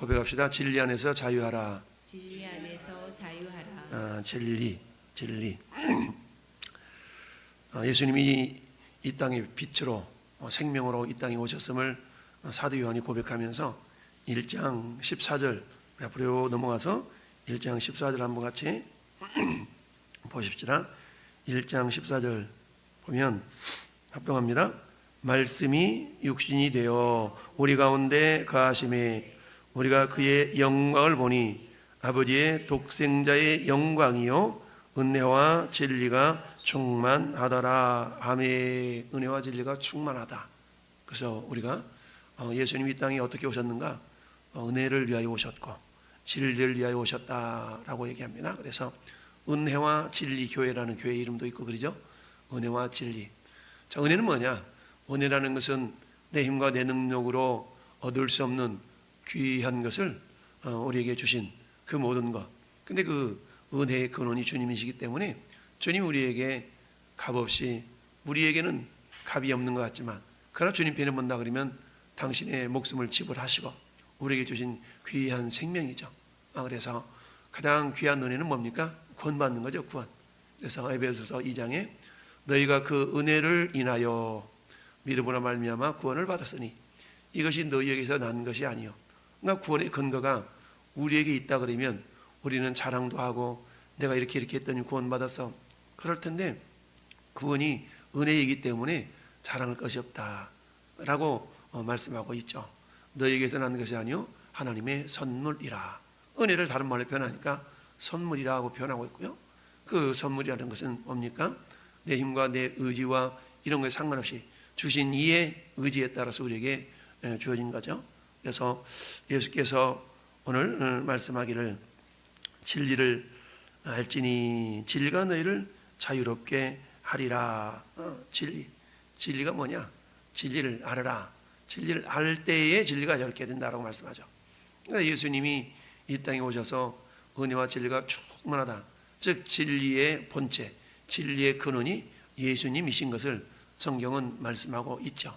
고백합시다. 진리 안에서 자유하라. 진리 안에서 자유하라. 진리. 예수님이 이 땅의 빛으로 생명으로 이 땅에 오셨음을 사도 요한이 고백하면서 1장 14절 앞으로 넘어가서 1장 14절 한번 같이 보십시다. 1장 14절 보면 합동합니다. 말씀이 육신이 되어 우리 가운데 거하심에 우리가 그의 영광을 보니 아버지의 독생자의 영광이요 은혜와 진리가 충만하더라. 아멘. 은혜와 진리가 충만하다. 그래서 우리가 예수님이 이 땅에 어떻게 오셨는가? 은혜를 위하여 오셨고 진리를 위하여 오셨다라고 얘기합니다. 그래서 은혜와 진리 교회라는 교회 이름도 있고 그러죠. 은혜와 진리. 자, 은혜는 뭐냐? 은혜라는 것은 내 힘과 내 능력으로 얻을 수 없는 귀한 것을 우리에게 주신 그 모든 것. 근데 그 은혜의 근원이 주님이시기 때문에 주님 우리에게 값없이, 우리에게는 값이 없는 것 같지만 그러나 주님 편에 본다 그러면 당신의 목숨을 지불하시고 우리에게 주신 귀한 생명이죠. 그래서 가장 귀한 은혜는 뭡니까? 구원받는 거죠. 구원. 그래서 에베소서 2장에 너희가 그 은혜를 인하여 믿음으로 말미암아 구원을 받았으니 이것이 너희에게서 난 것이 아니요. 그러니까 구원의 근거가 우리에게 있다 그러면 우리는 자랑도 하고 내가 이렇게 했더니 구원받았어. 그럴 텐데 구원이 은혜이기 때문에 자랑할 것이 없다라고 말씀하고 있죠. 너희에게서 난 것이 아니요 하나님의 선물이라. 은혜를 다른 말로 표현하니까 선물이라고 표현하고 있고요. 그 선물이라는 것은 뭡니까? 내 힘과 내 의지와 이런 것에 상관없이 주신 이의 의지에 따라서 우리에게 주어진 거죠. 그래서 예수께서 오늘 말씀하기를 진리를 알지니 진리가 너희를 자유롭게 하리라. 진리가 뭐냐? 진리를 알아라. 진리를 알 때에 진리가 자유롭게 된다라고 말씀하죠. 그러니까 예수님이 이 땅에 오셔서 은혜와 진리가 충만하다. 즉 진리의 본체, 진리의 근원이 예수님이신 것을 성경은 말씀하고 있죠.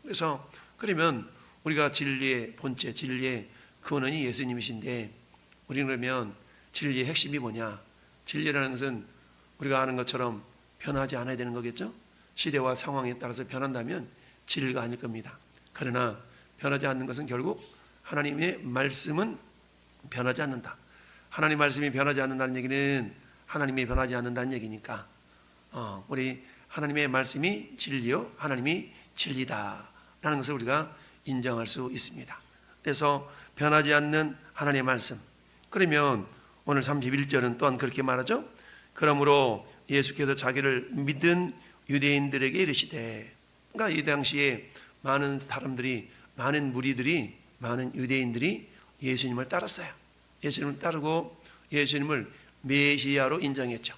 그래서 그러면 우리가 진리의 본체, 진리의 근원이 예수님이신데 우리는 그러면 진리의 핵심이 뭐냐? 진리라는 것은 우리가 아는 것처럼 변하지 않아야 되는 거겠죠? 시대와 상황에 따라서 변한다면 진리가 아닐 겁니다. 그러나 변하지 않는 것은 결국 하나님의 말씀은 변하지 않는다. 하나님 말씀이 변하지 않는다는 얘기는 하나님이 변하지 않는다는 얘기니까 우리 하나님의 말씀이 진리요 하나님이 진리다라는 것을 우리가 인정할 수 있습니다. 그래서 변하지 않는 하나님의 말씀. 그러면 오늘 31절은 또한 그렇게 말하죠. 그러므로 예수께서 자기를 믿은 유대인들에게 이르시되, 그러니까 이 당시에 많은 사람들이, 많은 무리들이, 많은 유대인들이 예수님을 따랐어요. 예수님을 따르고 예수님을 메시아로 인정했죠.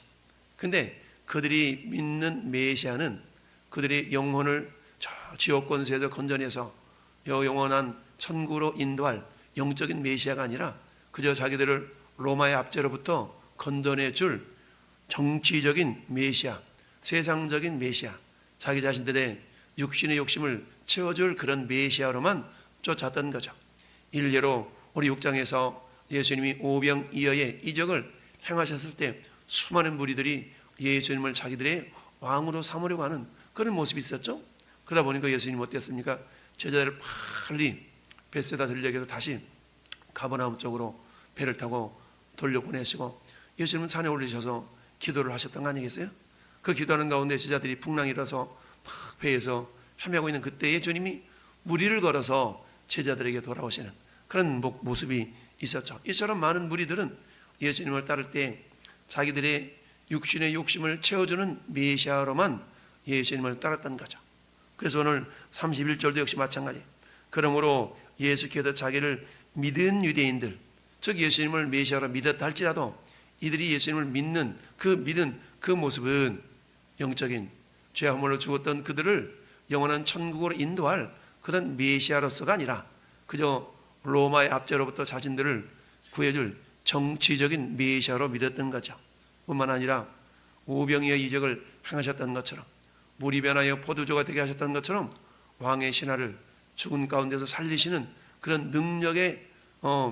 근데 그들이 믿는 메시아는 그들의 영혼을 저 지옥 권세에서 건져내서 영원한 천국으로 인도할 영적인 메시아가 아니라 그저 자기들을 로마의 압제로부터 건져내 줄 정치적인 메시아, 세상적인 메시아, 자기 자신들의 육신의 욕심을 채워줄 그런 메시아로만 쫓았던 거죠. 일례로 우리 6장에서 예수님이 오병이어의 이적을 행하셨을 때 수많은 무리들이 예수님을 자기들의 왕으로 삼으려고 하는 그런 모습이 있었죠. 그러다 보니까 예수님이 어땠습니까? 제자들을 빨리 벳세다 들녘에서 다시 가버나움 쪽으로 배를 타고 돌려보내시고 예수님은 산에 올리셔서 기도를 하셨던 거 아니겠어요? 그 기도하는 가운데 제자들이 풍랑이 일어서 막 배에서 헤매고 있는 그때에 주님이 무리를 걸어서 제자들에게 돌아오시는 그런 모습이 있었죠. 이처럼 많은 무리들은 예수님을 따를 때 자기들의 육신의 욕심을 채워주는 메시아로만 예수님을 따랐던 거죠. 그래서 오늘 31절도 역시 마찬가지. 그러므로 예수께서 자기를 믿은 유대인들, 즉 예수님을 메시아로 믿었다 할지라도 이들이 예수님을 믿는 그 모습은 영적인 죄화물로 죽었던 그들을 영원한 천국으로 인도할 그런 메시아로서가 아니라 그저 로마의 압제로부터 자신들을 구해줄 정치적인 메시아로 믿었던 거죠. 뿐만 아니라 오병이어의 이적을 행하셨던 것처럼 물이 변하여 포도주가 되게 하셨던 것처럼 왕의 신하를 죽은 가운데서 살리시는 그런 능력의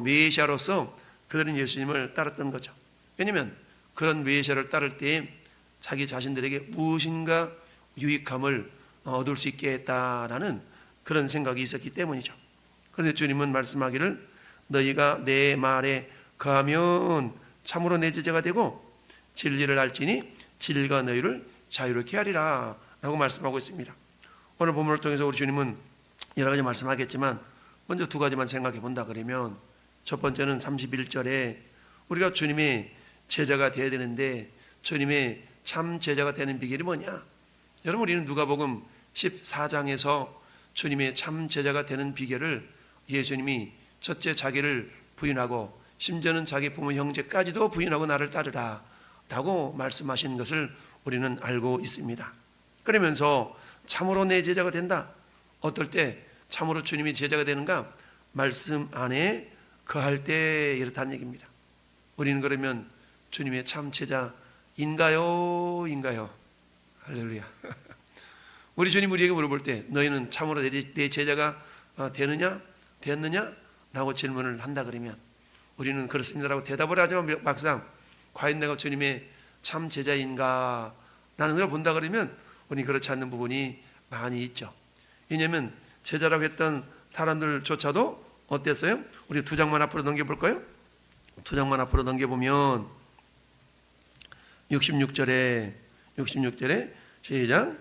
메시아로서 그들은 예수님을 따랐던 거죠. 왜냐하면 그런 메시아를 따를 때 자기 자신들에게 무엇인가 유익함을 얻을 수 있겠다라는 그런 생각이 있었기 때문이죠. 그런데 주님은 말씀하기를 너희가 내 말에 거하면 참으로 내 제자가 되고 진리를 알지니 진리가 너희를 자유롭게 하리라 라고 말씀하고 있습니다. 오늘 본문을 통해서 우리 주님은 여러 가지 말씀하겠지만 먼저 두 가지만 생각해 본다 그러면 첫 번째는 31절에 우리가 주님의 제자가 되어야 되는데 주님의 참 제자가 되는 비결이 뭐냐? 여러분 우리는 누가복음 14장에서 주님의 참 제자가 되는 비결을 예수님이 첫째 자기를 부인하고 심지어는 자기 부모 형제까지도 부인하고 나를 따르라 라고 말씀하신 것을 우리는 알고 있습니다. 그러면서 참으로 내 제자가 된다. 어떨 때 참으로 주님이 제자가 되는가? 말씀 안에 거할 때 이렇다는 얘기입니다. 우리는 그러면 주님의 참 제자인가요? 인가요? 할렐루야. 우리 주님 우리에게 물어볼 때 너희는 참으로 내 제자가 되느냐? 됐느냐? 라고 질문을 한다 그러면 우리는 그렇습니다라고 대답을 하지만 막상 과연 내가 주님의 참 제자인가? 라는 걸 본다 그러면 우리는 그렇지 않는 부분이 많이 있죠. 왜냐하면 제자라고 했던 사람들조차도 어땠어요? 우리 두 장만 앞으로 넘겨볼까요? 두 장만 앞으로 넘겨보면 66절에 시작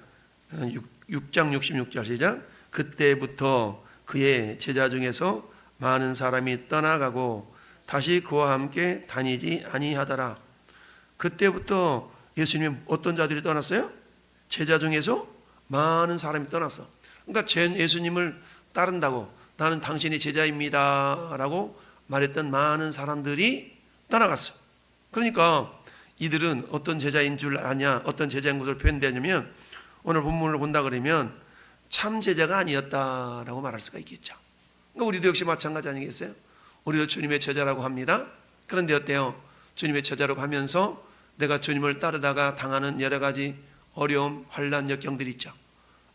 6장 66절 시작 그때부터 그의 제자 중에서 많은 사람이 떠나가고 다시 그와 함께 다니지 아니하더라. 그때부터 예수님 어떤 자들이 떠났어요? 제자 중에서 많은 사람이 떠났어. 그러니까 예수님을 따른다고 나는 당신의 제자입니다 라고 말했던 많은 사람들이 떠나갔어. 그러니까 이들은 어떤 제자인 줄 아냐, 어떤 제자인 것으로 표현되냐면 오늘 본문을 본다 그러면 참 제자가 아니었다라고 말할 수가 있겠죠. 그러니까 우리도 역시 마찬가지 아니겠어요? 우리도 주님의 제자라고 합니다. 그런데 어때요? 주님의 제자라고 하면서 내가 주님을 따르다가 당하는 여러 가지 어려움, 환난, 역경들이 있죠.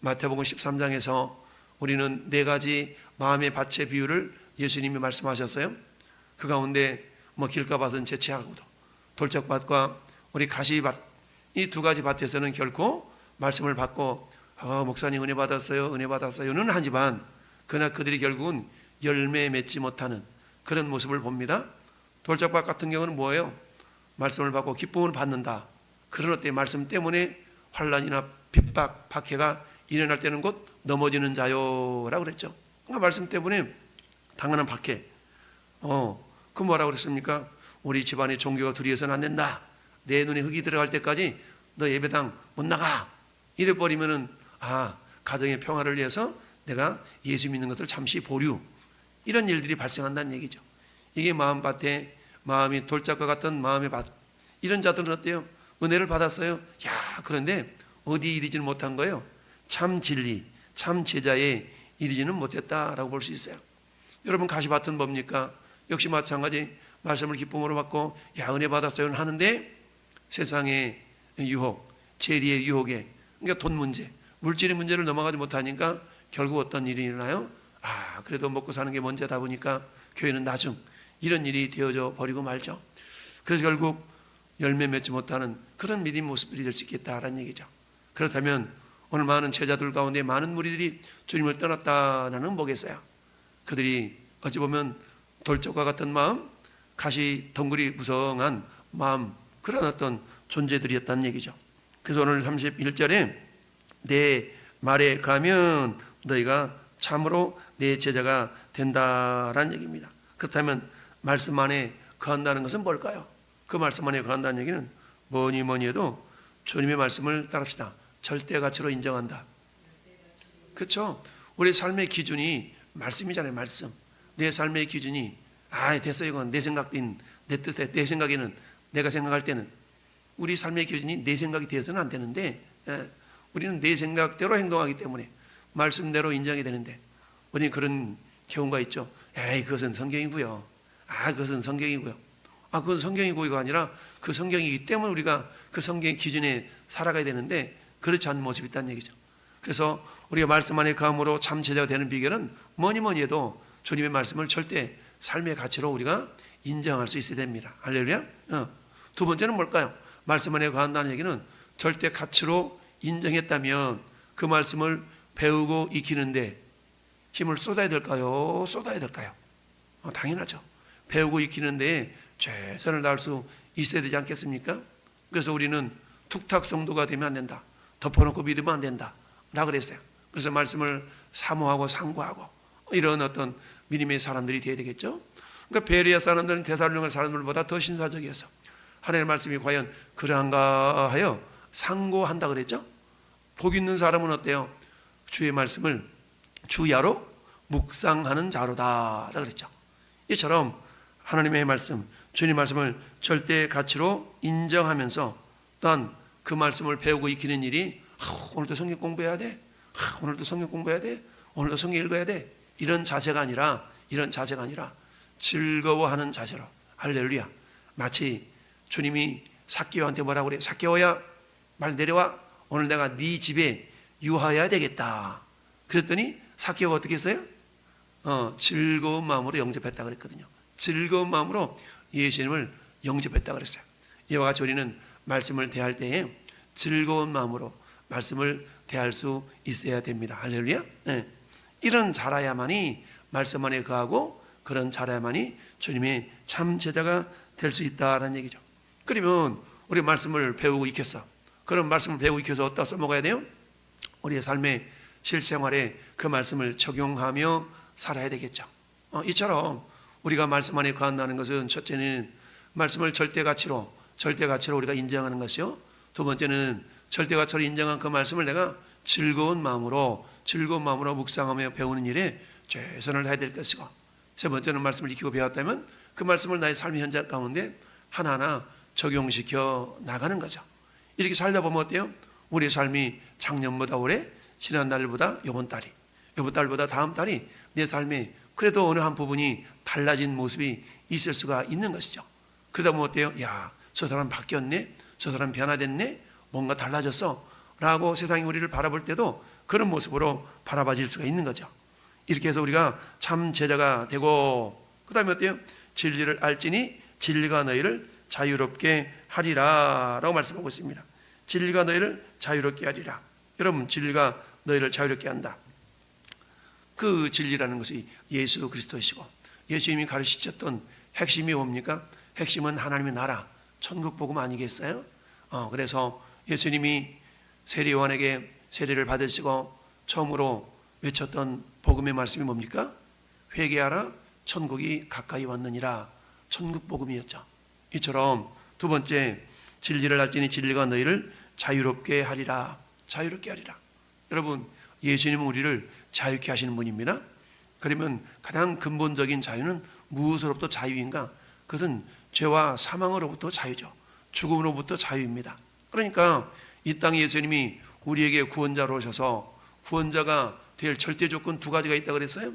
마태복음 13장에서 우리는 네 가지 마음의 밭의 비유를 예수님이 말씀하셨어요. 그 가운데 길가밭은 재채하고도 돌적밭과 우리 가시밭 이 두 가지 밭에서는 결코 말씀을 받고 목사님 은혜 받았어요는 하지만 그러나 그들이 결국은 열매 맺지 못하는 그런 모습을 봅니다. 돌적밭 같은 경우는 뭐예요? 말씀을 받고 기쁨을 받는다. 그런 어때 말씀 때문에 환난이나 핍박, 박해가 일어날 때는 곧 넘어지는 자요라고 그랬죠. 그러니까 말씀 때문에 당하는 박해. 그 뭐라고 그랬습니까? 우리 집안의 종교가 둘이어서는 안 된다. 내 눈에 흙이 들어갈 때까지 너 예배당 못 나가. 이래 버리면은 가정의 평화를 위해서 내가 예수 믿는 것을 잠시 보류. 이런 일들이 발생한다는 얘기죠. 이게 마음밭에 마음이 돌짝과 같은 마음의 밭. 이런 자들은 어때요? 은혜를 받았어요. 그런데 어디 이르지는 못한 거예요? 참 진리, 참 제자에 이르지는 못했다라고 볼 수 있어요. 여러분 가시밭은 뭡니까? 역시 마찬가지 말씀을 기쁨으로 받고 은혜 받았어요 하는데 세상의 유혹, 재리의 유혹에 그러니까 돈 문제, 물질의 문제를 넘어가지 못하니까 결국 어떤 일이 일어나요? 그래도 먹고 사는 게 문제다 보니까 교회는 나중 이런 일이 되어져 버리고 말죠. 그래서 결국 열매 맺지 못하는 그런 믿음 모습들이 될 수 있겠다라는 얘기죠. 그렇다면 오늘 많은 제자들 가운데 많은 무리들이 주님을 떠났다는 뭐겠어요? 그들이 어찌 보면 돌적과 같은 마음, 가시 덩굴이 무성한 마음 그런 어떤 존재들이었다는 얘기죠. 그래서 오늘 31절에 내 말에 가면 너희가 참으로 내 제자가 된다라는 얘기입니다. 그렇다면 말씀 안에 거한다는 것은 뭘까요? 그 말씀 안에 거한다는 얘기는 뭐니 해도 주님의 말씀을 따릅시다. 절대 가치로 인정한다. 그렇죠? 우리 삶의 기준이 말씀이잖아요. 말씀. 내 삶의 기준이 됐어 이건 내 생각인 내 뜻에 내 생각에는 내가 생각할 때는 우리 삶의 기준이 내 생각이 되어서는 안 되는데 우리는 내 생각대로 행동하기 때문에 말씀대로 인정이 되는데 우리는 그런 경우가 있죠. 그것은 성경이고요. 그것은 성경이고요. 그건 성경이고가 아니라 그 성경이기 때문에 우리가 그 성경의 기준에 살아가야 되는데 그렇지 않은 모습이 있다는 얘기죠. 그래서 우리가 말씀 안에 거함으로 참 제자가 되는 비결은 뭐니 해도 주님의 말씀을 절대 삶의 가치로 우리가 인정할 수 있어야 됩니다. 할렐루야. 두 번째는 뭘까요? 말씀 안에 거한다는 얘기는 절대 가치로 인정했다면 그 말씀을 배우고 익히는데 힘을 쏟아야 될까요? 쏟아야 될까요? 당연하죠. 배우고 익히는데 최선을 다할 수 있어야 되지 않겠습니까? 그래서 우리는 툭탁 성도가 되면 안 된다. 덮어놓고 믿으면 안 된다. 라 그랬어요. 그래서 말씀을 사모하고 상고하고 이런 어떤 믿음의 사람들이 되어야 되겠죠. 그러니까 베레아 사람들은 데살로니가 사람들보다 더 신사적이어서 하나님의 말씀이 과연 그러한가 하여 상고한다 그랬죠. 복 있는 사람은 어때요? 주의 말씀을 주야로 묵상하는 자로다 라 그랬죠. 이처럼 하나님의 말씀, 주님 말씀을 절대 가치로 인정하면서 또한 그 말씀을 배우고 익히는 일이 오늘도 성경 공부해야 돼. 오늘도 성경 공부해야 돼. 오늘도 성경 읽어야 돼. 이런 자세가 아니라 즐거워하는 자세로. 할렐루야. 마치 주님이 삭개오한테 뭐라고 그래? 삭개오야, 말 내려와. 오늘 내가 네 집에 유하여야 되겠다. 그랬더니 삭개오가 어떻게 했어요? 즐거운 마음으로 영접했다 그랬거든요. 즐거운 마음으로 예수님을 영접했다 그랬어요. 이와 같이 우리는 말씀을 대할 때에 즐거운 마음으로 말씀을 대할 수 있어야 됩니다. 할렐루야. 네. 이런 자라야만이 말씀 안에 거하고 그런 자라야만이 주님의 참 제자가 될 수 있다는 얘기죠. 그러면 우리 말씀을 배우고 익혔어. 그런 말씀을 배우고 익혀서 어디다 써먹어야 돼요? 우리의 삶의 실생활에 그 말씀을 적용하며 살아야 되겠죠. 이처럼 우리가 말씀 안에 거한다는 것은 첫째는 말씀을 절대 가치로 우리가 인정하는 것이요. 두 번째는 절대 가치로 인정한 그 말씀을 내가 즐거운 마음으로 묵상하며 배우는 일에 최선을 다해야 될 것이고, 세 번째는 말씀을 익히고 배웠다면 그 말씀을 나의 삶의 현장 가운데 하나하나 적용시켜 나가는 거죠. 이렇게 살다 보면 어때요? 우리의 삶이 작년보다 올해, 지난달보다 이번 달보다 다음 달이 내 삶에 그래도 어느 한 부분이 달라진 모습이 있을 수가 있는 것이죠. 그러다 보면 어때요? 야, 저 사람 바뀌었네, 저 사람 변화됐네, 뭔가 달라졌어 라고 세상이 우리를 바라볼 때도 그런 모습으로 바라봐질 수가 있는 거죠. 이렇게 해서 우리가 참 제자가 되고, 그 다음에 어때요? 진리를 알지니 진리가 너희를 자유롭게 하리라 라고 말씀하고 있습니다. 진리가 너희를 자유롭게 하리라. 여러분, 진리가 너희를 자유롭게 한다. 그 진리라는 것이 예수 그리스도이시고 예수님이 가르치셨던 핵심이 뭡니까? 핵심은 하나님의 나라, 천국 복음 아니겠어요? 그래서 예수님이 세례 요한에게 세례를 받으시고 처음으로 외쳤던 복음의 말씀이 뭡니까? 회개하라, 천국이 가까이 왔느니라. 천국 복음이었죠. 이처럼 두 번째, 진리를 알지니 진리가 너희를 자유롭게 하리라. 자유롭게 하리라. 여러분, 예수님은 우리를 자유케 하시는 분입니다. 그러면 가장 근본적인 자유는 무엇으로부터 자유인가? 그것은 죄와 사망으로부터 자유죠. 죽음으로부터 자유입니다. 그러니까 이 땅에 예수님이 우리에게 구원자로 오셔서 구원자가 될 절대 조건 두 가지가 있다고 그랬어요.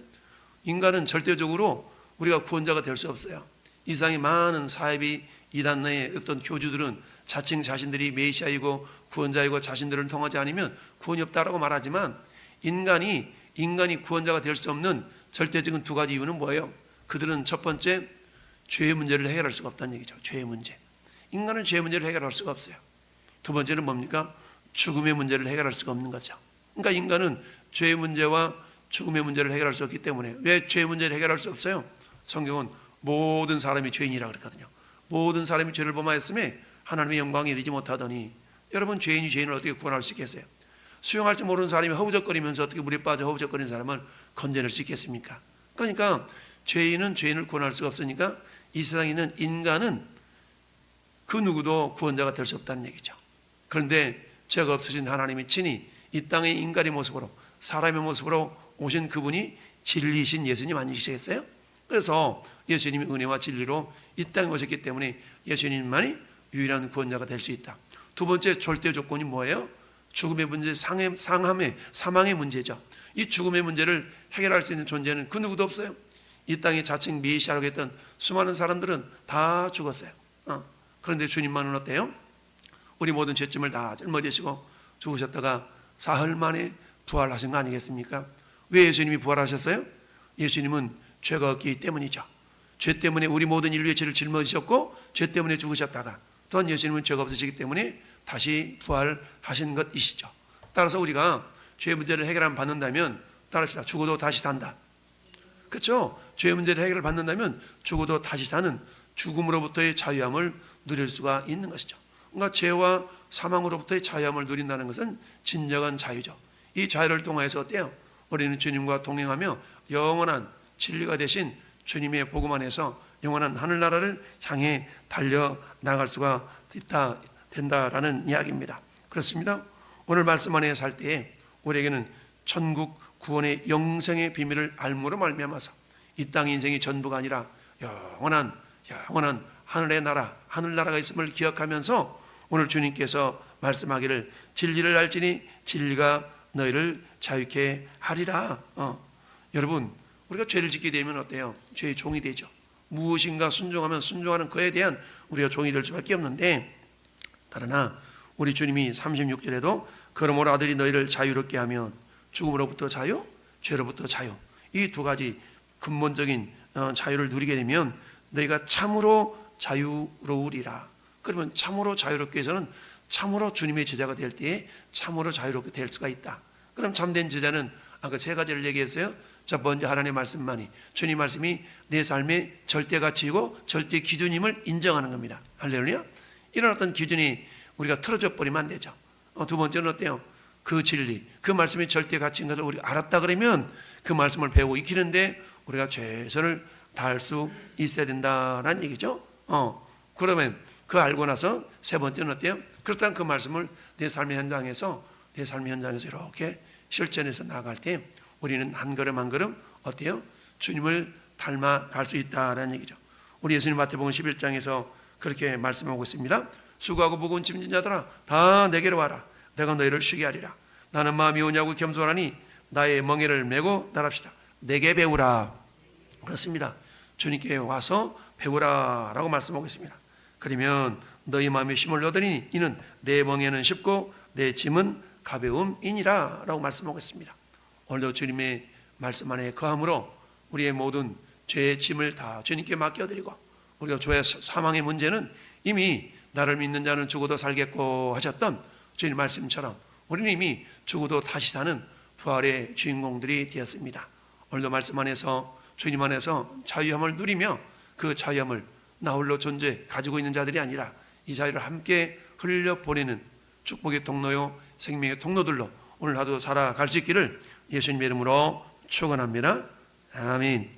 인간은 절대적으로 우리가 구원자가 될 수 없어요. 이 세상에 많은 사이비 이단 내의 어떤 교주들은 자칭 자신들이 메시아이고 구원자이고 자신들을 통하지 않으면 구원이 없다라고 말하지만 인간이 구원자가 될 수 없는 절대적인 두 가지 이유는 뭐예요? 그들은 첫 번째, 죄의 문제를 해결할 수가 없다는 얘기죠. 죄의 문제. 인간은 죄의 문제를 해결할 수가 없어요. 두 번째는 뭡니까? 죽음의 문제를 해결할 수가 없는 거죠. 그러니까 인간은 죄의 문제와 죽음의 문제를 해결할 수 없기 때문에, 왜 죄의 문제를 해결할 수 없어요? 성경은 모든 사람이 죄인이라고 그랬거든요. 모든 사람이 죄를 범하였음에 하나님의 영광에 이르지 못하더니, 여러분, 죄인이 죄인을 어떻게 구원할 수 있겠어요? 수영할 줄 모르는 사람이 허우적거리면서 어떻게 물에 빠져 허우적거리는 사람을 건져낼 수 있겠습니까? 그러니까 죄인은 죄인을 구원할 수가 없으니까 이 세상에 있는 인간은 그 누구도 구원자가 될 수 없다는 얘기죠. 그런데 죄가 없으신 하나님이 친히 이 땅의 인간의 모습으로, 사람의 모습으로 오신 그분이 진리이신 예수님 아니시겠어요? 그래서 예수님이 은혜와 진리로 이 땅에 오셨기 때문에 예수님만이 유일한 구원자가 될 수 있다. 두 번째 절대 조건이 뭐예요? 죽음의 문제, 사망의 문제죠. 이 죽음의 문제를 해결할 수 있는 존재는 그 누구도 없어요. 이 땅에 자칭 메시아라고 했던 수많은 사람들은 다 죽었어요. 그런데 주님만은 어때요? 우리 모든 죄짐을 다 짊어지시고 죽으셨다가 사흘 만에 부활하신 거 아니겠습니까? 왜 예수님이 부활하셨어요? 예수님은 죄가 없기 때문이죠. 죄 때문에 우리 모든 인류의 죄를 짊어지셨고 죄 때문에 죽으셨다가 또한 예수님은 죄가 없으시기 때문에 다시 부활하신 것이시죠. 따라서 우리가 죄 문제를 해결하면 받는다면 따라합시다. 죽어도 다시 산다. 그렇죠? 죄 문제를 해결을 받는다면 죽어도 다시 사는 죽음으로부터의 자유함을 누릴 수가 있는 것이죠. 그러니까 죄와 사망으로부터의 자유함을 누린다는 것은 진정한 자유죠. 이 자유를 통해서 어때요? 우리는 주님과 동행하며 영원한 진리가 되신 주님의 복음 안에서 영원한 하늘나라를 향해 달려나갈 수가 된다라는 이야기입니다. 그렇습니다. 오늘 말씀 안에 살 때에 우리에게는 천국 구원의 영생의 비밀을 알므로 말미암아서 이 땅 인생이 전부가 아니라 영원한 하늘의 나라, 하늘나라가 있음을 기억하면서 오늘 주님께서 말씀하기를 진리를 알지니 진리가 너희를 자유케 하리라. 여러분, 우리가 죄를 짓게 되면 어때요? 죄의 종이 되죠. 무엇인가 순종하면 순종하는 그에 대한 우리가 종이 될 수밖에 없는데, 그러나 우리 주님이 36절에도 그러므로 아들이 너희를 자유롭게 하면 죽음으로부터 자유, 죄로부터 자유, 이 두 가지 근본적인 자유를 누리게 되면 너희가 참으로 자유로우리라. 그러면 참으로 자유롭게 해서는 참으로 주님의 제자가 될 때에 참으로 자유롭게 될 수가 있다. 그럼 참된 제자는 아까 세 가지를 얘기했어요. 첫 번째, 하나님의 말씀만이, 주님 말씀이 내 삶의 절대 가치이고 절대 기준임을 인정하는 겁니다. 할렐루야. 이런 어떤 기준이 우리가 틀어져 버리면 안 되죠. 두 번째는 어때요? 그 진리, 그 말씀이 절대 가치인 것을 우리가 알았다 그러면 그 말씀을 배우고 익히는데 우리가 최선을 다할 수 있어야 된다는 얘기죠. 그러면 그 알고 나서 세 번째는 어때요? 그렇다면 그 말씀을 내 삶의 현장에서 이렇게 실천해서 나아갈 때 우리는 한 걸음 한 걸음 어때요? 주님을 닮아갈 수 있다는 얘기죠. 우리 예수님 마태복음 11장에서 그렇게 말씀하고 있습니다. 수고하고 무거운 짐진 자들아 다 내게로 와라. 내가 너희를 쉬게 하리라. 나는 마음이 오냐고 겸손하니 나의 멍에를 메고 나랍시다. 내게 배우라. 그렇습니다. 주님께 와서 배우라 라고 말씀하고 있습니다. 그러면 너희 마음에 힘을 얻으니 이는 내 멍에는 쉽고 내 짐은 가벼움이니라 라고 말씀하고 있습니다. 오늘도 주님의 말씀 안에 거함으로 우리의 모든 죄의 짐을 다 주님께 맡겨드리고, 우리가 죄의 사망의 문제는 이미 나를 믿는 자는 죽어도 살겠고 하셨던 주님 말씀처럼 우리는 이미 죽어도 다시 사는 부활의 주인공들이 되었습니다. 오늘도 말씀 안에서 주님 안에서 자유함을 누리며 그 자유함을 나 홀로 존재 가지고 있는 자들이 아니라 이 자유를 함께 흘려보내는 축복의 통로요 생명의 통로들로 오늘 하루 살아갈 수 있기를 예수님의 이름으로 축원합니다. 아멘.